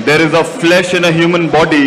there is a flesh in a human body.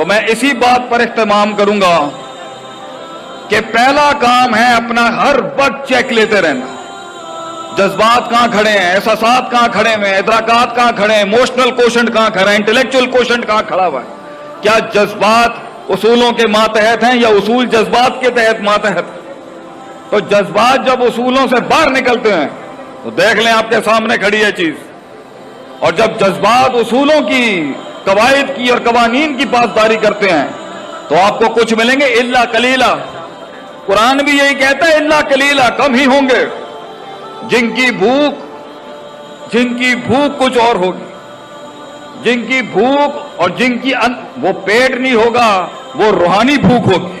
تو میں اسی بات پر اہتمام کروں گا کہ پہلا کام ہے اپنا ہر وقت چیک لیتے رہنا. جذبات کہاں کھڑے ہیں, احساسات کہاں کھڑے ہیں, ادراکات کہاں کھڑے ہیں, ایموشنل کوشنٹ کہاں کھڑا ہے, انٹلیکچوئل کوشنٹ کہاں کھڑا ہوا ہے. کیا جذبات اصولوں کے ماتحت ہیں یا اصول جذبات کے تحت ماتحت ہیں؟ تو جذبات جب اصولوں سے باہر نکلتے ہیں تو دیکھ لیں آپ کے سامنے کھڑی ہے چیز. اور جب جذبات اصولوں کی, قواعد کی اور قوانین کی پاسداری کرتے ہیں تو آپ کو کچھ ملیں گے الا قلیلا. قرآن بھی یہی کہتا ہے الا قلیلا, کم ہی ہوں گے جن کی بھوک کچھ اور ہوگی, جن کی بھوک اور جن کی وہ پیٹ نہیں ہوگا, وہ روحانی بھوک ہوگی.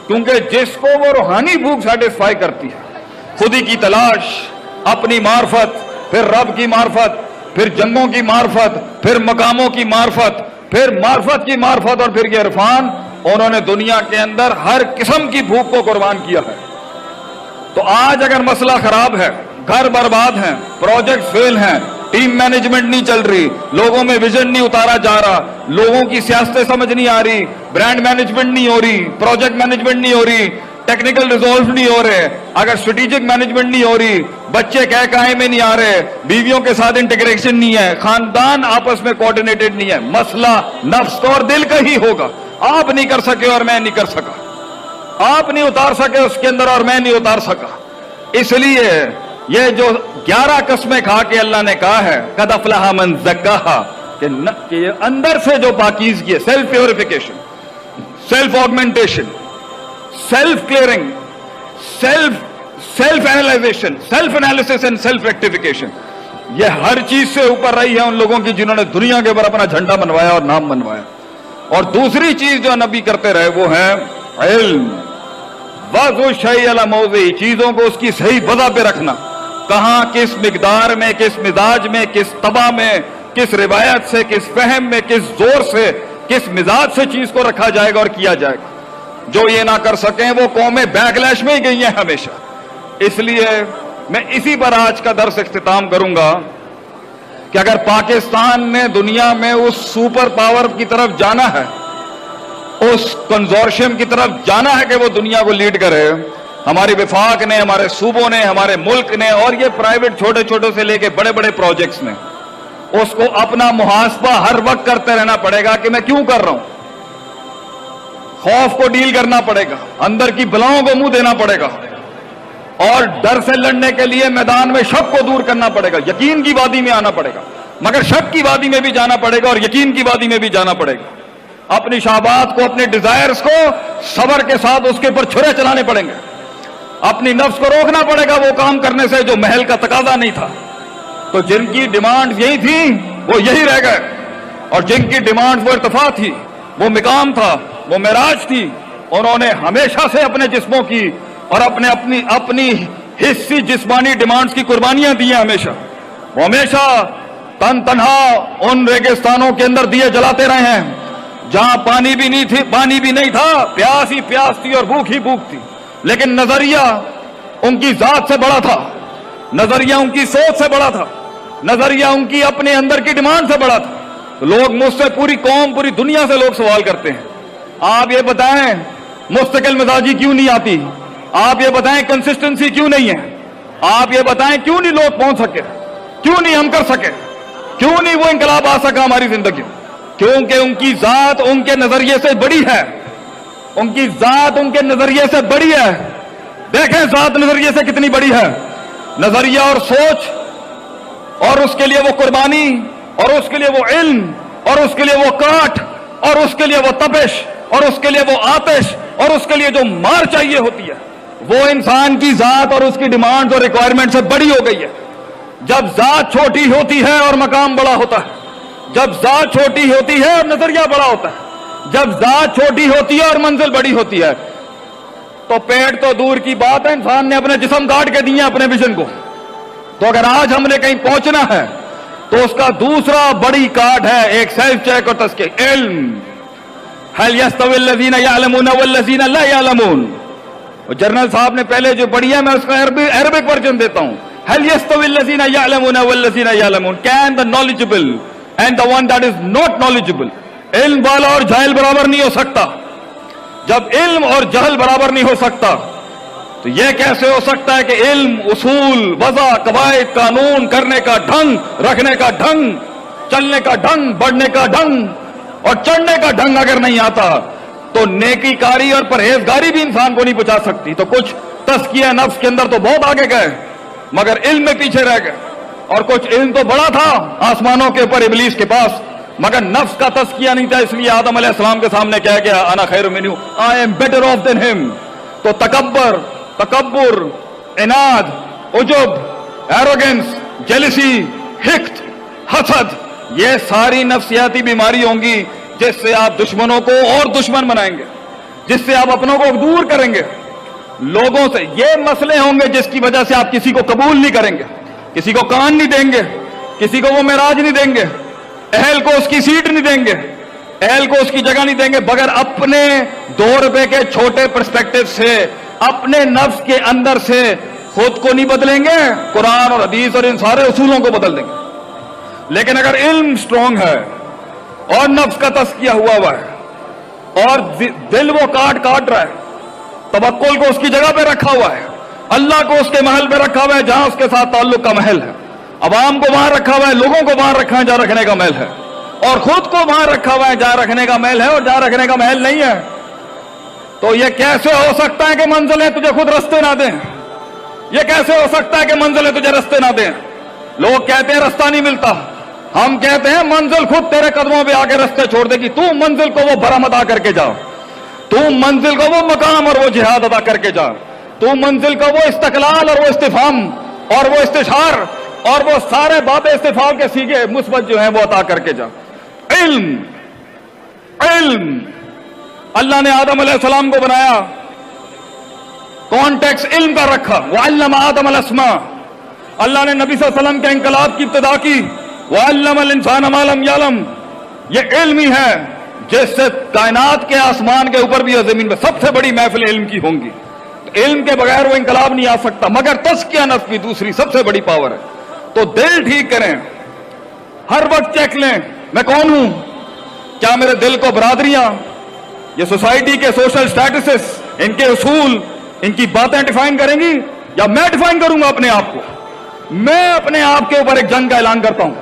کیونکہ جس کو وہ روحانی بھوک سیٹسفائی کرتی ہے, خودی کی تلاش, اپنی معرفت, پھر رب کی معرفت, پھر جنگوں کی معرفت, پھر مقاموں کی معرفت, پھر معرفت کی معرفت اور پھر یہ عرفان, انہوں نے دنیا کے اندر ہر قسم کی بھوک کو قربان کیا ہے. تو آج اگر مسئلہ خراب ہے, گھر برباد ہیں, پروجیکٹ فیل ہیں, ٹیم مینجمنٹ نہیں چل رہی, لوگوں میں ویژن نہیں اتارا جا رہا, لوگوں کی سیاستیں سمجھ نہیں آ رہی, برانڈ مینجمنٹ نہیں ہو رہی, پروجیکٹ مینجمنٹ نہیں ہو رہی, ٹیکنیکل ریزولو نہیں ہو رہے, اگر اسٹریٹجک مینجمنٹ نہیں ہو رہی, بچے کہے میں نہیں آ رہے, بیویوں کے ساتھ انٹیگریشن نہیں ہے, خاندان آپس میں کوآرڈینیٹڈ نہیں ہے, مسئلہ نفس اور دل کا ہی ہوگا. آپ نہیں کر سکے اور میں نہیں کر سکا, آپ نہیں اتار سکے اس کے اندر اور میں نہیں اتار سکا. اس لیے یہ جو 11 قسمیں کھا کے اللہ نے کہا ہے قد افلح من زکاہا, کہ یہ اندر سے جو پاکیزگی ہے, self purification, self augmentation, self clearing, self analysation, self analysis and self rectification, یہ ہر چیز سے اوپر رہی ہے ان لوگوں کی جنہوں نے دنیا کے اوپر اپنا جھنڈا بنوایا اور نام بنوایا. اور دوسری چیز جو نبی کرتے رہے وہ ہے علم. وضع الشیء علی موضعہ, چیزوں کو اس کی صحیح وضع پہ رکھنا, کہاں, کس مقدار میں, کس مزاج میں, کس طبع میں, کس روایت سے, کس فہم میں, کس زور سے, کس مزاج سے چیز کو رکھا جائے گا اور کیا جائے گا. جو یہ نہ کر سکیں وہ قومیں بیکلیش میں ہی گئی ہیں ہمیشہ. اس لیے میں اسی پر آج کا درس اختتام کروں گا کہ اگر پاکستان نے دنیا میں اس سپر پاور کی طرف جانا ہے, اس کنزورشیم کی طرف جانا ہے کہ وہ دنیا کو لیڈ کرے, ہماری وفاق نے, ہمارے صوبوں نے, ہمارے ملک نے اور یہ پرائیویٹ چھوٹے چھوٹے سے لے کے بڑے بڑے پروجیکٹس نے, اس کو اپنا محاسبہ ہر وقت کرتے رہنا پڑے گا کہ میں کیوں کر رہا ہوں. خوف کو ڈیل کرنا پڑے گا, اندر کی بلاؤں کو منہ دینا پڑے گا, اور ڈر سے لڑنے کے لیے میدان میں شک کو دور کرنا پڑے گا, یقین کی وادی میں آنا پڑے گا, مگر شک کی وادی میں بھی جانا پڑے گا اور یقین کی وادی میں بھی جانا پڑے گا. اپنی شہوات کو, اپنے ڈیزائرز کو صبر کے ساتھ اس کے اوپر چھرے چلانے پڑیں گے. اپنی نفس کو روکنا پڑے گا وہ کام کرنے سے جو محل کا تقاضا نہیں تھا. تو جن کی ڈیمانڈ یہی تھی وہ یہی رہ گئے, اور جن کی ڈیمانڈ وہ ارتفاع تھی, وہ مقام تھا, وہ معراج تھی, انہوں نے ہمیشہ سے اپنے جسموں کی اور اپنی حصی جسمانی ڈیمانڈز کی قربانیاں دی ہیں. وہ ہمیشہ تن تنہا ان ریگستانوں کے اندر دیے جلاتے رہے ہیں جہاں پانی بھی نہیں تھا, پیاس ہی پیاس تھی اور بھوک ہی بھوک تھی. لیکن نظریہ ان کی ذات سے بڑا تھا, نظریہ ان کی سوچ سے بڑا تھا, نظریہ ان کی اپنے اندر کی ڈیمانڈ سے بڑا تھا. لوگ مجھ سے, پوری قوم, پوری دنیا سے لوگ سوال کرتے ہیں, آپ یہ بتائیں مستقل مزاجی کیوں نہیں آتی, آپ یہ بتائیں کنسسٹنسی کیوں نہیں ہے, آپ یہ بتائیں کیوں نہیں لوگ پہنچ سکے, کیوں نہیں ہم کر سکے, کیوں نہیں وہ انقلاب آ سکا ہماری زندگی میں. کیونکہ ان کی ذات ان کے نظریے سے بڑی ہے, ان کی ذات ان کے نظریے سے بڑی ہے. دیکھیں ذات نظریے سے کتنی بڑی ہے, نظریہ اور سوچ, اور اس کے لیے وہ قربانی, اور اس کے لیے وہ علم, اور اس کے لیے وہ کاٹ, اور اس کے لیے وہ تپش, اور اس کے لیے وہ آتش, اور اس کے لیے جو مار چاہیے ہوتی ہے, وہ انسان کی ذات اور اس کی ڈیمانڈ اور ریکوائرمنٹ سے بڑی ہو گئی ہے. جب ذات چھوٹی ہوتی ہے اور مقام بڑا ہوتا ہے, جب ذات چھوٹی ہوتی ہے اور نظریہ بڑا ہوتا ہے, جب ذات چھوٹی ہوتی ہے اور منزل بڑی ہوتی ہے, تو پیٹ تو دور کی بات ہے, انسان نے اپنے جسم کاٹ کے دیے اپنے ویژن کو. تو اگر آج ہم نے کہیں پہنچنا ہے تو اس کا دوسرا بڑی کاٹ ہے ایک سیلف چیک اور تزکیہ, علم. هل يستوي الذين يعلمون والذين لا يعلمون. جنرل صاحب نے پہلے جو پڑھی ہے میں اس کا عربک ورژن دیتا ہوں. هل يستوي الذين يعلمون والذين يعلمون. Can the knowledgeable and the one that is not knowledgeable, علم والا اور جاہل برابر نہیں ہو سکتا. جب علم اور جہل برابر نہیں ہو سکتا تو یہ کیسے ہو سکتا ہے کہ علم، اصول، وضع، قواعد، قانون کرنے کا ڈھنگ، رکھنے کا ڈھنگ، چلنے کا ڈھنگ، بڑھنے کا ڈھنگ اور چڑھنے کا ڈھنگ اگر نہیں آتا تو نیکی کاری اور پرہیزگاری بھی انسان کو نہیں بچا سکتی. تو کچھ تزکیہ نفس کے اندر تو بہت آگے گئے مگر علم میں پیچھے رہ گئے، اور کچھ علم تو بڑا تھا آسمانوں کے اوپر ابلیس کے پاس مگر نفس کا تزکیہ نہیں تھا، اس لیے آدم علیہ السلام کے سامنے کہہ گیا انا خیر منہ، آئی ایم بیٹر آف دین ہم. تو تکبر، عناد، عجب، ایروگنس، جیلسی، حقد، حسد، یہ ساری نفسیاتی بیماری ہوں گی جس سے آپ دشمنوں کو اور دشمن بنائیں گے، جس سے آپ اپنوں کو دور کریں گے لوگوں سے. یہ مسئلے ہوں گے جس کی وجہ سے آپ کسی کو قبول نہیں کریں گے، کسی کو کان نہیں دیں گے، کسی کو وہ معراج نہیں دیں گے، اہل کو اس کی سیٹ نہیں دیں گے، اہل کو اس کی جگہ نہیں دیں گے، بغیر اپنے 2 روپے کے چھوٹے پرسپیکٹو سے، اپنے نفس کے اندر سے خود کو نہیں بدلیں گے، قرآن اور حدیث اور ان سارے اصولوں کو بدل دیں گے. لیکن اگر علم سٹرونگ ہے اور نفس کا تزکیہ ہوا ہے اور دل وہ کاٹ رہا ہے، توکل کو اس کی جگہ پہ رکھا ہوا ہے، اللہ کو اس کے محل پہ رکھا ہوا ہے جہاں اس کے ساتھ تعلق کا محل ہے، عوام کو وہاں رکھا ہوا ہے، لوگوں کو وہاں رکھا ہے جہاں رکھنے کا محل ہے، اور خود کو وہاں رکھا ہوا ہے جہاں رکھنے کا محل ہے اور جہاں رکھنے کا محل نہیں ہے، تو یہ کیسے ہو سکتا ہے کہ منزلیں تجھے خود رستے نہ دیں؟ یہ کیسے ہو سکتا ہے کہ منزلیں تجھے رستے نہ دیں؟ لوگ کہتے ہیں رستہ نہیں ملتا، ہم کہتے ہیں منزل خود تیرے قدموں پہ آ کے رستے چھوڑ دے گی. تو منزل کو وہ بھرم ادا کر کے جا، تو منزل کو وہ مقام اور وہ جہاد ادا کر کے جا، تو منزل کو وہ استقلال اور وہ استفہام اور وہ استشار اور وہ سارے باب استفعال کے سیغے مثبت جو ہیں وہ عطا کر کے جا. علم اللہ نے آدم علیہ السلام کو بنایا، کانٹیکس علم کا رکھا، وَعَلَّمَ آدَمَ الْأَسْمَاءَ. اللہ نے نبی صلی اللہ علیہ وسلم کے انقلاب کی ابتدا کی، وَعَلَّمَ الْإِنسَانَ مَا لَمْ يَعْلَمْ. یہ علم ہی ہے جس سے کائنات کے آسمان کے اوپر بھی اور زمین میں سب سے بڑی محفل علم کی ہوں گی. علم کے بغیر وہ انقلاب نہیں آ سکتا، مگر تزکیہ نفس بھی دوسری سب سے بڑی پاور ہے. تو دل ٹھیک کریں، ہر وقت چیک لیں میں کون ہوں، کیا میرے دل کو برادریاں، یہ سوسائٹی کے سوشل سٹیٹسز، ان کے اصول، ان کی باتیں ڈیفائن کریں گی یا میں ڈیفائن کروں گا اپنے آپ کو؟ میں اپنے آپ کے اوپر ایک جنگ کا اعلان کرتا ہوں،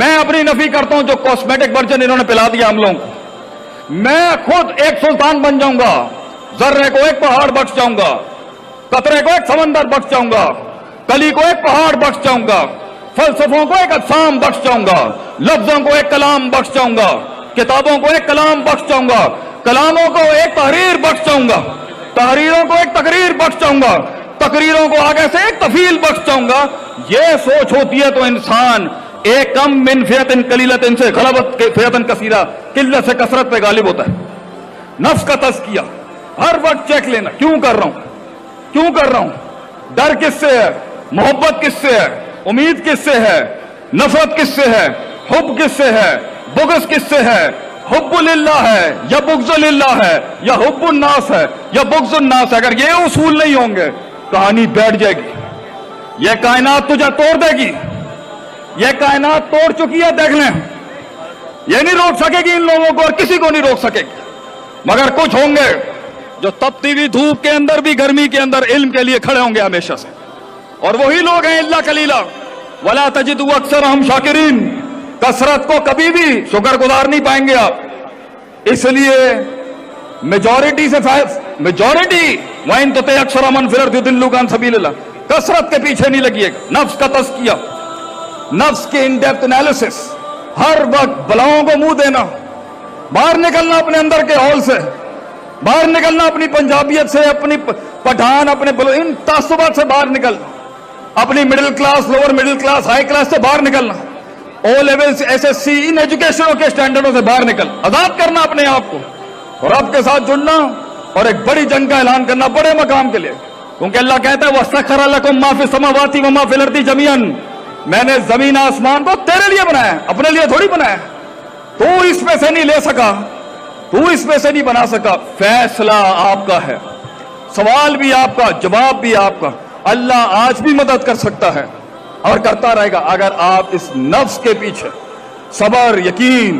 میں اپنی نفی کرتا ہوں جو کاسمیٹک ورژن انہوں نے پلا دیا ہم لوگوں کو. میں خود ایک سلطان بن جاؤں گا، ذرے کو ایک پہاڑ بخش جاؤں گا، قطرے کو ایک سمندر بخش جاؤں گا، کلی کو ایک پہاڑ بخش جاؤں گا، فلسفوں کو ایک اقسام بخش جاؤں گا، لفظوں کو ایک کلام بخش جاؤں گا، کتابوں کو ایک کلام بخش جاؤں گا، کلاموں کو ایک تحریر بخش جاؤں گا، تحریروں کو ایک تقریر بخش جاؤں گا، تقریروں کو آگے سے ایک تفیل بخش جاؤں گا. یہ سوچ ہوتی ہے تو انسان ایک کم من فیعتن قلیلت ان سے غلبت فیعتن کثیرہ، قلت سے کثرت پہ غالب ہوتا ہے. نفس کا تزکیہ ہر وقت چیک لینا، کیوں کر رہا ہوں، کیوں کر رہا ہوں، ڈر کس سے ہے، محبت کس سے ہے، امید کس سے ہے، نفرت کس سے ہے، حب کس سے ہے، بغض کس سے ہے، حب للہ ہے یا بغض للہ ہے یا حب الناس ہے یا بغض الناس ہے. اگر یہ اصول نہیں ہوں گے کہانی بیٹھ جائے گی، یہ کائنات تجھے توڑ دے گی. یہ کائنات توڑ چکی ہے، دیکھ لیں، یہ نہیں روک سکے گی ان لوگوں کو اور کسی کو نہیں روک سکے گی. مگر کچھ ہوں گے جو تپتی ہوئی دھوپ کے اندر بھی گرمی کے اندر علم کے لیے کھڑے ہوں گے ہمیشہ سے، اور وہی لوگ ہیں الا قلیلا ولا تجدوا اکثرهم شاکرین. کثرت کو کبھی بھی شکر گزار نہیں پائیں گے آپ. اس لیے میجورٹی سے میجورٹی وَإِن تُطِعْ أَكْثَرَ مَنْ فِي الْأَرْضِ يُضِلُّوكَ عَنْ سَبِيلِ اللَّهِ. کثرت کے پیچھے نہیں لگیے گا. نفس کا تزکیہ، نفس کے ان ڈیپتھ انالیسس، ہر وقت بلاؤں کو منہ دینا، باہر نکلنا اپنے اندر کے ہال سے، باہر نکلنا اپنی پنجابیت سے، اپنی پٹھان، اپنے ان تعصبات سے باہر نکلنا، اپنی middle class, lower middle class, high class سے باہر نکلنا، O level S S C ان ایجوکیشنوں کے سٹینڈرڈوں سے باہر نکل، آزاد کرنا اپنے آپ کو، رب کے ساتھ جڑنا اور ایک بڑی جنگ کا اعلان کرنا بڑے مقام کے لیے. کیونکہ اللہ کہتا ہے وَسَخَّرَ لَكُم مَّا فِي السَّمَاوَاتِ وَمَا فِي الْأَرْضِ جَمِيعًا. میں نے زمین آسمان کو تیرے لیے بنایا، اپنے لیے تھوڑی بنایا. تو اس میں سے نہیں لے سکا، تو اس میں سے نہیں بنا سکا. فیصلہ آپ کا ہے، سوال بھی آپ کا، جواب بھی آپ کا. اللہ آج بھی مدد کر سکتا ہے اور کرتا رہے گا اگر آپ اس نفس کے پیچھے صبر، یقین،